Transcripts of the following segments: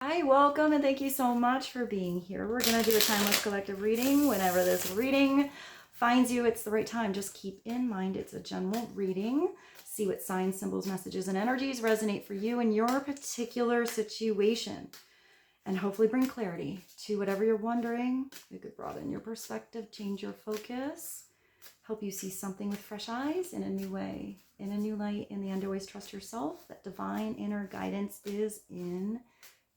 Hi, welcome, and thank you so much for being here. We're going to do a timeless collective reading. Whenever this reading finds you, it's the right time. Just keep in mind it's a general reading. See what signs, symbols, messages, and energies resonate for you in your particular situation. And hopefully bring clarity to whatever you're wondering. It could broaden your perspective, change your focus, help you see something with fresh eyes in a new way, in a new light. In the end, always trust yourself. That divine inner guidance is in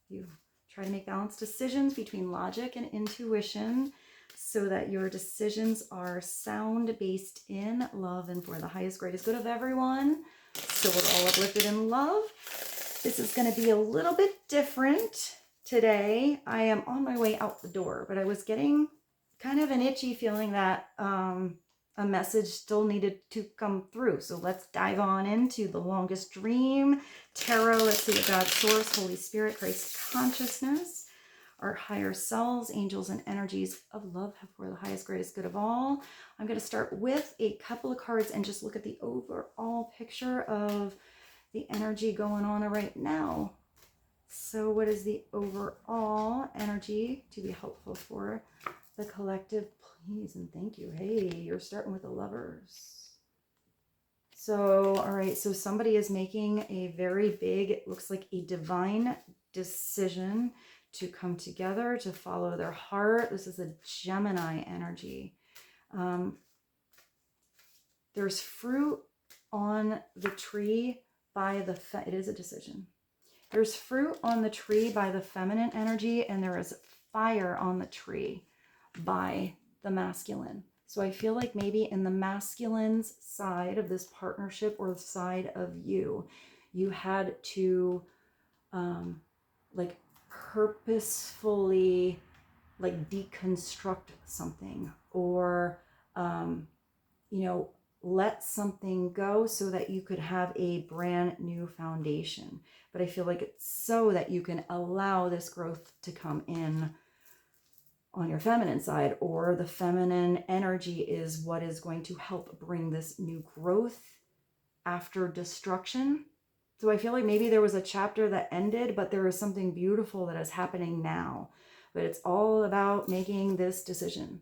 you. Try to make balanced decisions between logic and intuition so that your decisions are sound, based in love, and for the highest, greatest good of everyone. So we're all uplifted in love. This is going to be a little bit different today. I am on my way out the door, but I was getting kind of an itchy feeling that a message still needed to come through. So let's dive on into the longest dream tarot. Let's see what God's source, Holy Spirit, Christ consciousness, our higher selves, angels, and energies of love for the highest, greatest good of all. I'm going to start with a couple of cards and just look at the overall picture of the energy going on right now. So what is the overall energy to be helpful for the collective? Please and thank you. Hey, you're starting with the Lovers. So, all right, so somebody is making a very big, it looks like a divine decision to come together, to follow their heart. This is a Gemini energy. There's fruit on the tree by the, it is a decision. There's fruit on the tree by the feminine energy, and there is fire on the tree by the masculine. So I feel like maybe in the masculine's side of this partnership, or the side of you, you had to like purposefully like deconstruct something, or you know, let something go so that you could have a brand new foundation. But I feel like it's so that you can allow this growth to come in on your feminine side, or the feminine energy is what is going to help bring this new growth after destruction. So I feel like maybe there was a chapter that ended, but there is something beautiful that is happening now. But it's all about making this decision.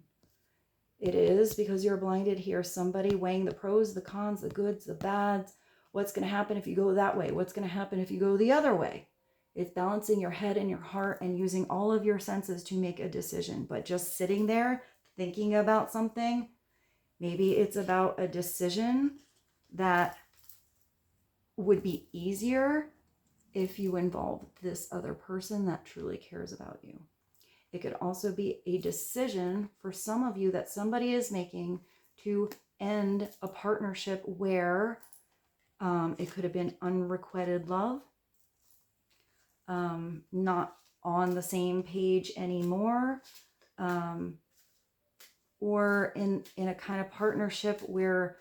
It is, because you're blinded here, somebody weighing the pros, the cons, the goods, the bads. What's going to happen if you go that way? What's going to happen if you go the other way? It's balancing your head and your heart and using all of your senses to make a decision. But just sitting there thinking about something, maybe it's about a decision that would be easier if you involved this other person that truly cares about you. It could also be a decision for some of you that somebody is making to end a partnership where it could have been unrequited love, not on the same page anymore, or in a kind of partnership where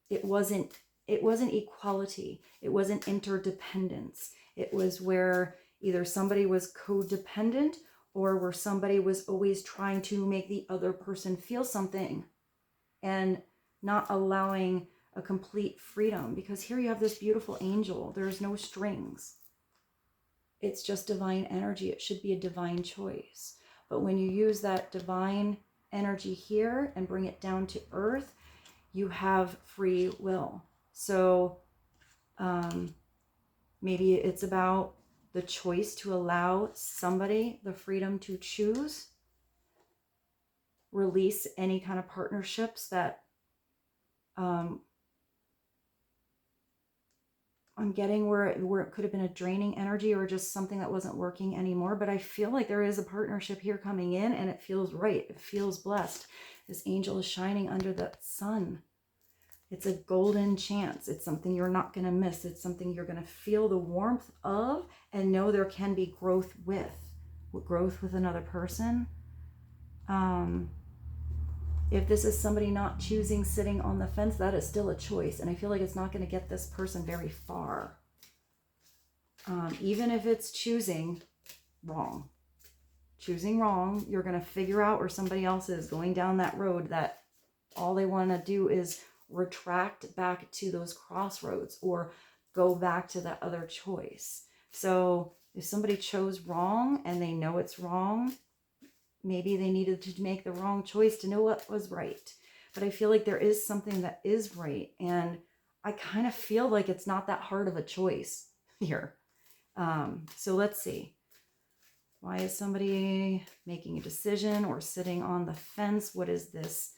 it wasn't equality, it wasn't interdependence. It was where either somebody was codependent, or where somebody was always trying to make the other person feel something and not allowing a complete freedom. Because here you have this beautiful angel. There's no strings. It's just divine energy. It should be a divine choice. But when you use that divine energy here and bring it down to earth, you have free will. So maybe it's about the choice to allow somebody the freedom to choose, release any kind of partnerships that I'm getting where it could have been a draining energy, or just something that wasn't working anymore. But I feel like there is a partnership here coming in, and it feels right. It feels blessed. This angel is shining under the sun. It's a golden chance. It's something you're not going to miss. It's something you're going to feel the warmth of and know there can be growth with another person. If this is somebody not choosing sitting on the fence, that is still a choice. And I feel like it's not going to get this person very far. Even if it's choosing wrong. Choosing wrong, you're going to figure out, or somebody else is going down that road that all they want to do is retract back to those crossroads, or go back to that other choice. So if somebody chose wrong and they know it's wrong, maybe they needed to make the wrong choice to know what was right. But I feel like there is something that is right. And I kind of feel like it's not that hard of a choice here. So let's see. Why is somebody making a decision or sitting on the fence? What is this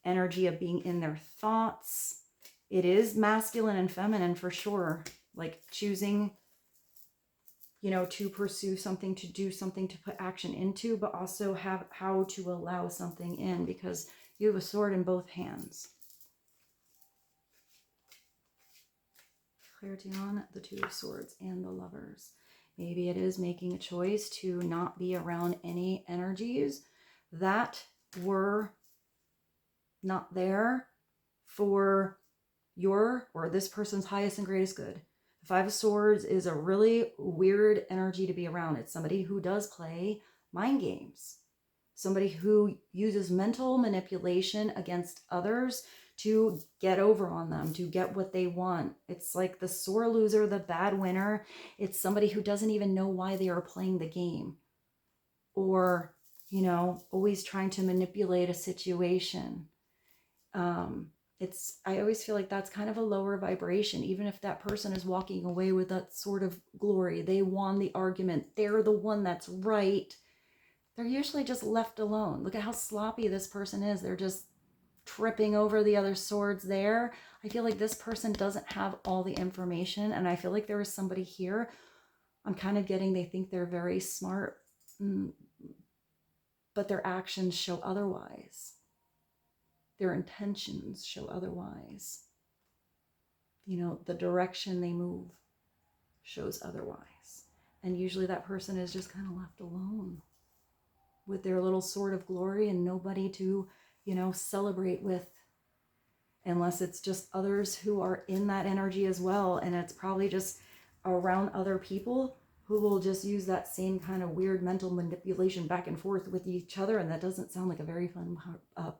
energy of being in their thoughts? It is masculine and feminine for sure. Like choosing, you know, to pursue something, to do something, to put action into, but also have how to allow something in, because you have a sword in both hands. Clarity on the Two of Swords and the Lovers. Maybe it is making a choice to not be around any energies that were not there for your or this person's highest and greatest good. The Five of Swords is a really weird energy to be around. It's somebody who does play mind games. Somebody who uses mental manipulation against others to get over on them, to get what they want. It's like the sore loser, the bad winner. It's somebody who doesn't even know why they are playing the game. Or, you know, always trying to manipulate a situation. I always feel like that's kind of a lower vibration. Even if that person is walking away with that sort of glory, they won the argument, they're the one that's right, they're usually just left alone. Look at how sloppy this person is. They're just tripping over the other swords there. I feel like this person doesn't have all the information, and I feel like there is somebody here, I'm kind of getting, they think they're very smart, but their actions show otherwise. Their intentions show otherwise. You know, the direction they move shows otherwise. And usually that person is just kind of left alone with their little sword of glory and nobody to, you know, celebrate with, unless it's just others who are in that energy as well. And it's probably just around other people who will just use that same kind of weird mental manipulation back and forth with each other. And that doesn't sound like a very fun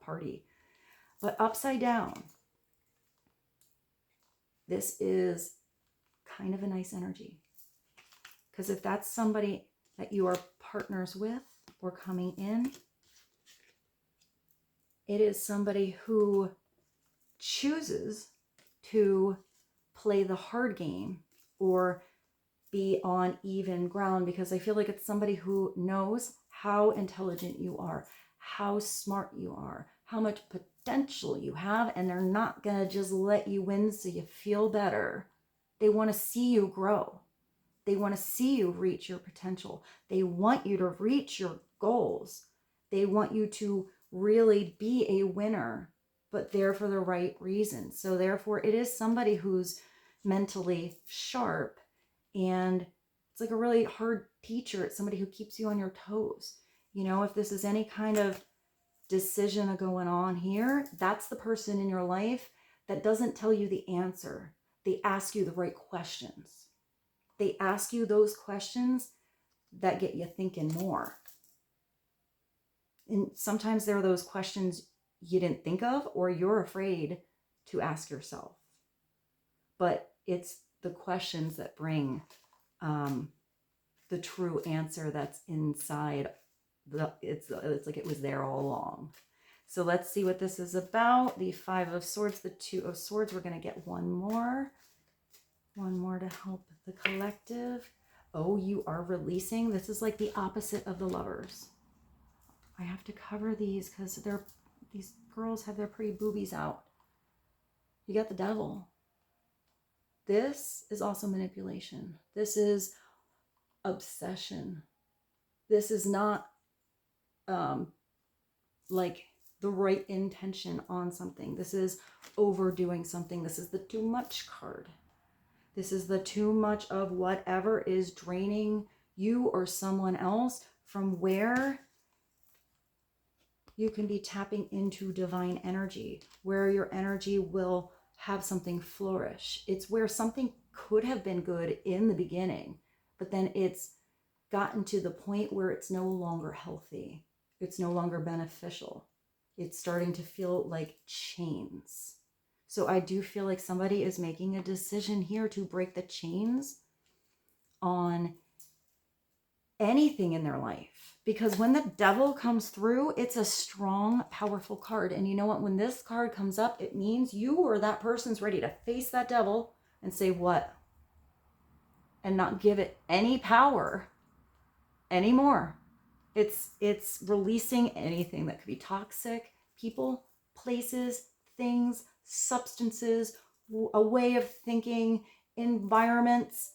party. But upside down, this is kind of a nice energy. Because if that's somebody that you are partners with or coming in, it is somebody who chooses to play the hard game or be on even ground, because I feel like it's somebody who knows how intelligent you are, how smart you are, how much potential you have, and they're not going to just let you win so you feel better. They want to see you grow. They want to see you reach your potential. They want you to reach your goals. They want you to really be a winner, but there for the right reasons. So therefore, it is somebody who's mentally sharp, and it's like a really hard teacher. It's somebody who keeps you on your toes. You know, if this is any kind of decision going on here, that's the person in your life that doesn't tell you the answer. They ask you the right questions. They ask you those questions that get you thinking more. And sometimes there are those questions you didn't think of or you're afraid to ask yourself. But it's the questions that bring the true answer that's inside. It's like it was there all along. So let's see what this is about. The Five of Swords, the Two of Swords. We're going to get one more. One more to help the collective. Oh, you are releasing. This is like the opposite of the Lovers. I have to cover these because these girls have their pretty boobies out. You got the Devil. This is also manipulation. This is obsession. This is not like the right intention on something. This is overdoing something. This is the too much card. This is the too much of whatever is draining you or someone else from where you can be tapping into divine energy, where your energy will have something flourish. It's where something could have been good in the beginning, but then it's gotten to the point where it's no longer healthy. It's no longer beneficial. It's starting to feel like chains. So I do feel like somebody is making a decision here to break the chains on anything in their life. Because when the devil comes through, it's a strong, powerful card. And you know what? When this card comes up, it means you or that person's ready to face that devil and say what? And not give it any power anymore. It's releasing anything that could be toxic, people, places, things, substances, a way of thinking, environments,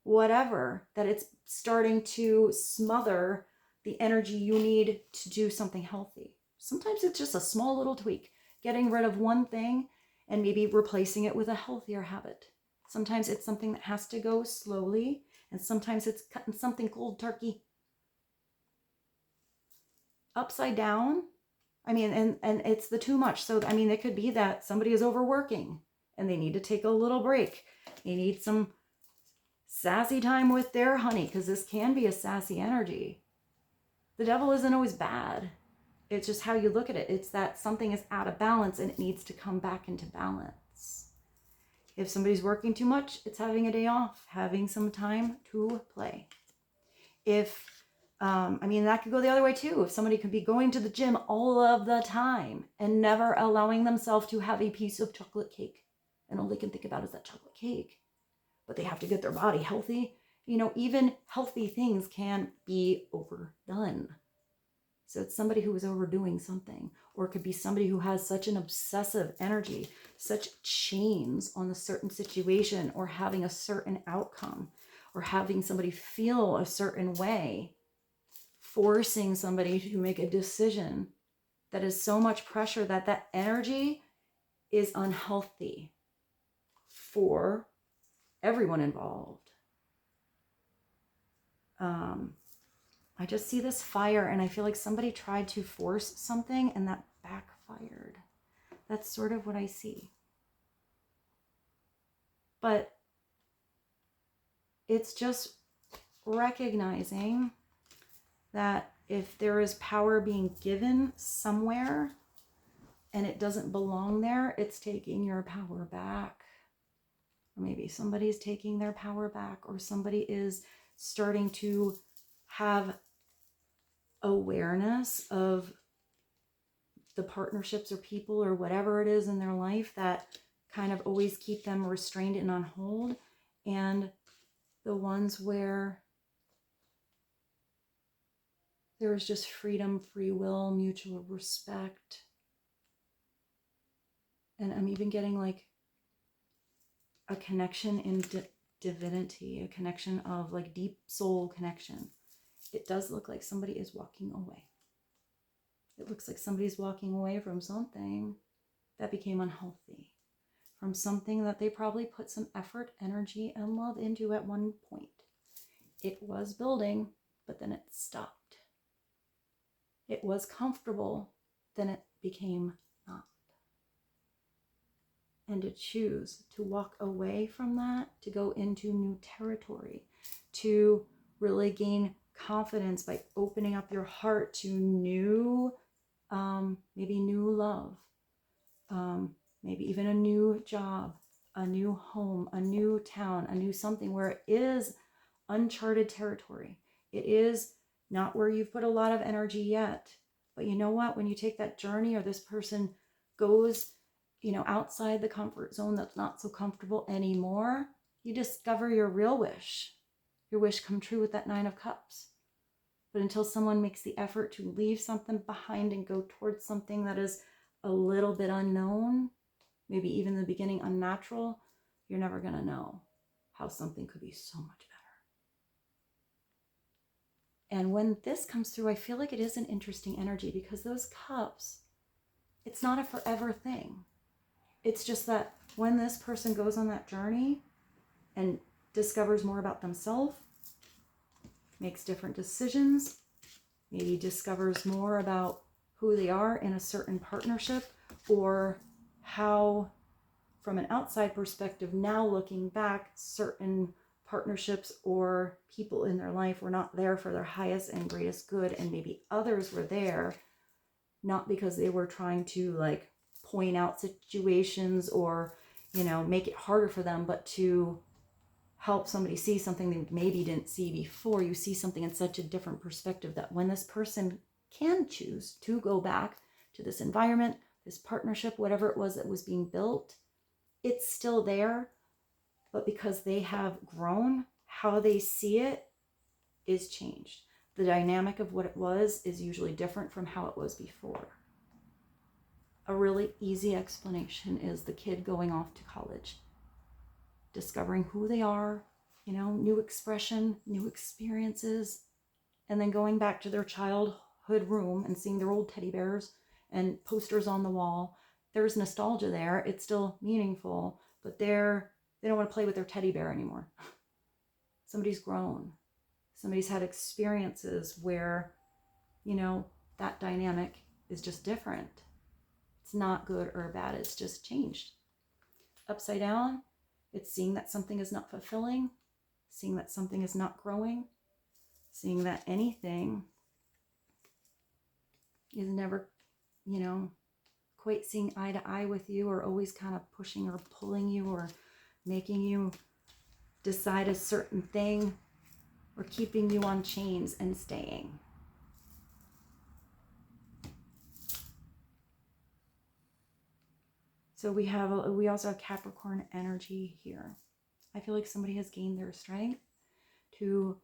whatever, that it's starting to smother the energy you need to do something healthy. Sometimes it's just a small little tweak, getting rid of one thing and maybe replacing it with a healthier habit. Sometimes it's something that has to go slowly, and sometimes it's cutting something cold turkey. Upside down, I mean, and it's the too much. So, I mean, it could be that somebody is overworking and they need to take a little break. They need some sassy time with their honey, because this can be a sassy energy. The devil isn't always bad. It's just how you look at it. It's that something is out of balance and it needs to come back into balance. If somebody's working too much, it's having a day off, having some time to play. If, I mean, that could go the other way too. If somebody could be going to the gym all of the time and never allowing themselves to have a piece of chocolate cake, and all they can think about is that chocolate cake, but they have to get their body healthy. You know, even healthy things can be overdone. So it's somebody who is overdoing something, or it could be somebody who has such an obsessive energy, such chains on a certain situation, or having a certain outcome, or having somebody feel a certain way, forcing somebody to make a decision that is so much pressure that that energy is unhealthy for everyone involved. I just see this fire, and I feel like somebody tried to force something and that backfired. That's sort of what I see. But it's just recognizing that if there is power being given somewhere and it doesn't belong there, it's taking your power back. Or maybe somebody's taking their power back, or somebody is starting to have awareness of the partnerships or people or whatever it is in their life that kind of always keep them restrained and on hold, and the ones where there is just freedom, free will, mutual respect. And I'm even getting like a connection in divinity, a connection of like deep soul connection. It does look like somebody is walking away. It looks like somebody's walking away from something that became unhealthy, from something that they probably put some effort, energy, and love into at one point. It was building, but then it stopped. It was comfortable, then it became not. And to choose to walk away from that, to go into new territory, to really gain confidence by opening up your heart to new, maybe new love, maybe even a new job, a new home, a new town, a new something where it is uncharted territory. It is not where you've put a lot of energy yet. But you know what? When you take that journey, or this person goes, you know, outside the comfort zone that's not so comfortable anymore, you discover your real wish. Your wish come true with that 9 of Cups. But until someone makes the effort to leave something behind and go towards something that is a little bit unknown, maybe even in the beginning unnatural, you're never going to know how something could be so much better. And when this comes through, I feel like it is an interesting energy, because those cups, it's not a forever thing. It's just that when this person goes on that journey and discovers more about themselves, makes different decisions, maybe discovers more about who they are in a certain partnership, or how, from an outside perspective, now looking back, certain partnerships or people in their life were not there for their highest and greatest good, and maybe others were there not because they were trying to like point out situations or, you know, make it harder for them, but to help somebody see something they maybe didn't see before. You see something in such a different perspective that when this person can choose to go back to this environment, this partnership, whatever it was that was being built, it's still there. But because they have grown, how they see it is changed. The dynamic of what it was is usually different from how it was before. A really easy explanation is the kid going off to college, discovering who they are, you know, new expression, new experiences, and then going back to their childhood room and seeing their old teddy bears and posters on the wall. There's nostalgia there. It's still meaningful, but they don't want to play with their teddy bear anymore. Somebody's grown. Somebody's had experiences where, you know, that dynamic is just different. It's not good or bad. It's just changed. Upside down, it's seeing that something is not fulfilling, seeing that something is not growing, seeing that anything is never, you know, quite seeing eye to eye with you, or always kind of pushing or pulling you or making you decide a certain thing, or keeping you on chains and staying. So we also have Capricorn energy here. I feel like somebody has gained their strength to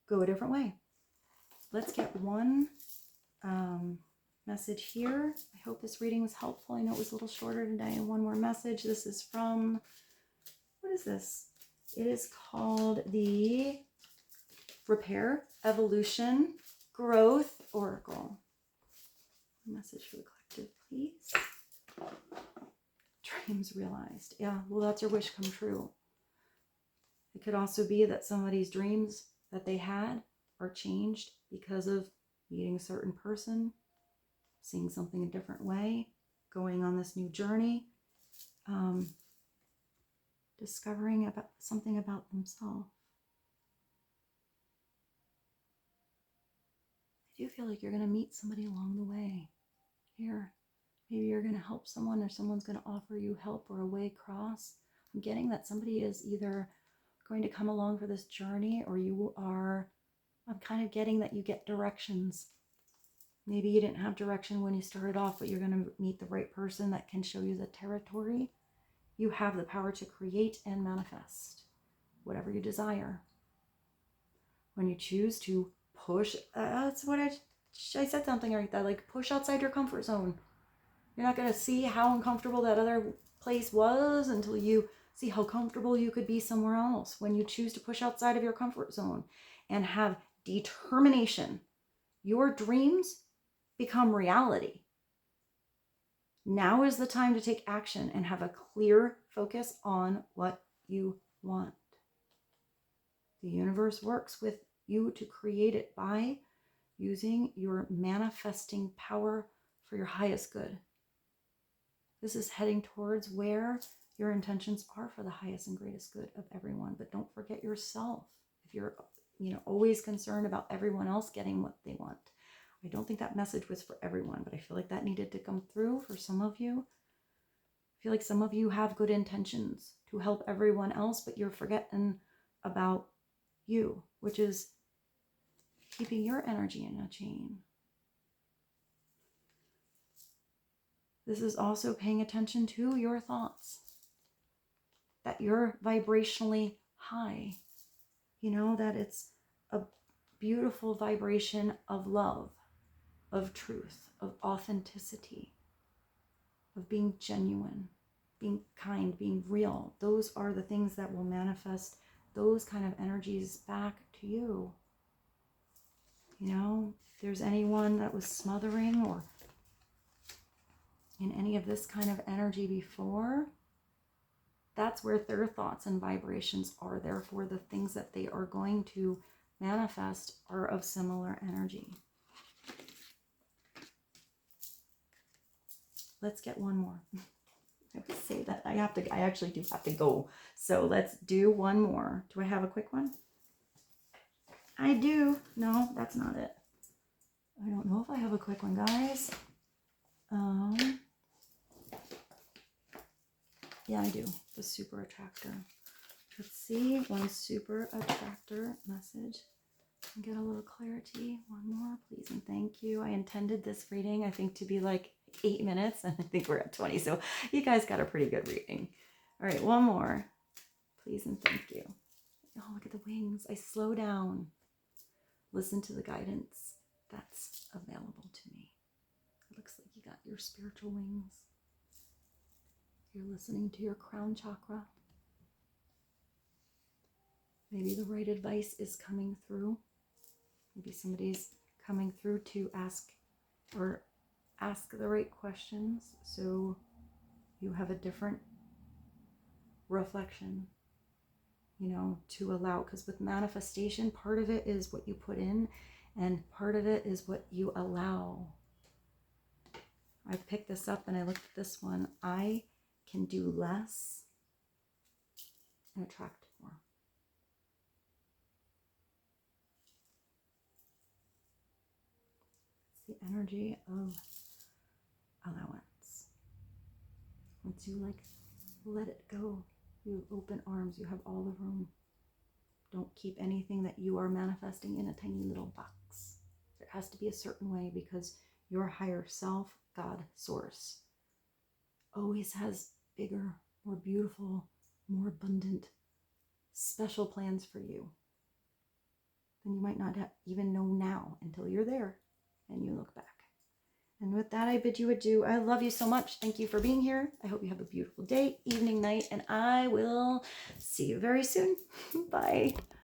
go a different way. Let's get one message here. I hope this reading was helpful. I know it was a little shorter today. One more message. This is from, what is this? It is called the Repair, Evolution, Growth Oracle. Message for the collective, please. Dreams realized. Yeah, well, that's your wish come true. It could also be that somebody's dreams that they had are changed because of meeting a certain person, seeing something a different way, going on this new journey, discovering about something about themselves. I do feel like you're going to meet somebody along the way here. Maybe you're going to help someone, or someone's going to offer you help or a way across. I'm getting that somebody is either going to come along for this journey, or you are, I'm kind of getting that you get directions. Maybe you didn't have direction when you started off, but you're going to meet the right person that can show you the territory. You have the power to create and manifest whatever you desire. When you choose to push, that's what I said something like that, like push outside your comfort zone. You're not going to see how uncomfortable that other place was until you see how comfortable you could be somewhere else. When you choose to push outside of your comfort zone and have determination, your dreams become reality. Now is the time to take action and have a clear focus on what you want. The universe works with you to create it by using your manifesting power for your highest good. This is heading towards where your intentions are for the highest and greatest good of everyone. But don't forget yourself. If you're, always concerned about everyone else getting what they want. I don't think that message was for everyone, but I feel like that needed to come through for some of you. I feel like some of you have good intentions to help everyone else, but you're forgetting about you, which is keeping your energy in a chain. This is also paying attention to your thoughts, that you're vibrationally high, that it's a beautiful vibration of love, of truth, of authenticity, of being genuine, being kind, being real. Those are the things that will manifest those kind of energies back to you. If there's anyone that was smothering or in any of this kind of energy before, that's where their thoughts and vibrations are. Therefore, the things that they are going to manifest are of similar energy. Let's get one more. I would say that I actually do have to go. So let's do one more. Do I have a quick one? I do. No, that's not it. I don't know if I have a quick one, guys. Yeah, I do. The super attractor. Let's see, one super attractor message. Get a little clarity. One more, please and thank you. I intended this reading, I think, to be like 8 minutes, and I think we're at 20, so you guys got a pretty good reading. All right, one more, please and thank you. Oh, look at the wings. I slow down. Listen to the guidance that's available to me. It looks like you got your spiritual wings. You're listening to your crown chakra. Maybe the right advice is coming through. Maybe somebody's coming through to ask the right questions, so you have a different reflection, you know, to allow. Because with manifestation, part of it is what you put in, and part of it is what you allow. I picked this up and I looked at this one. I can do less and attract more. It's the energy of allowance. Once you like let it go, you have open arms, you have all the room. Don't keep anything that you are manifesting in a tiny little box. There has to be a certain way, because your higher self, God, source, always has bigger, more beautiful, more abundant, special plans for you than you might not even know now until you're there and you look back. And with that, I bid you adieu. I love you so much. Thank you for being here. I hope you have a beautiful day, evening, night, and I will see you very soon. Bye.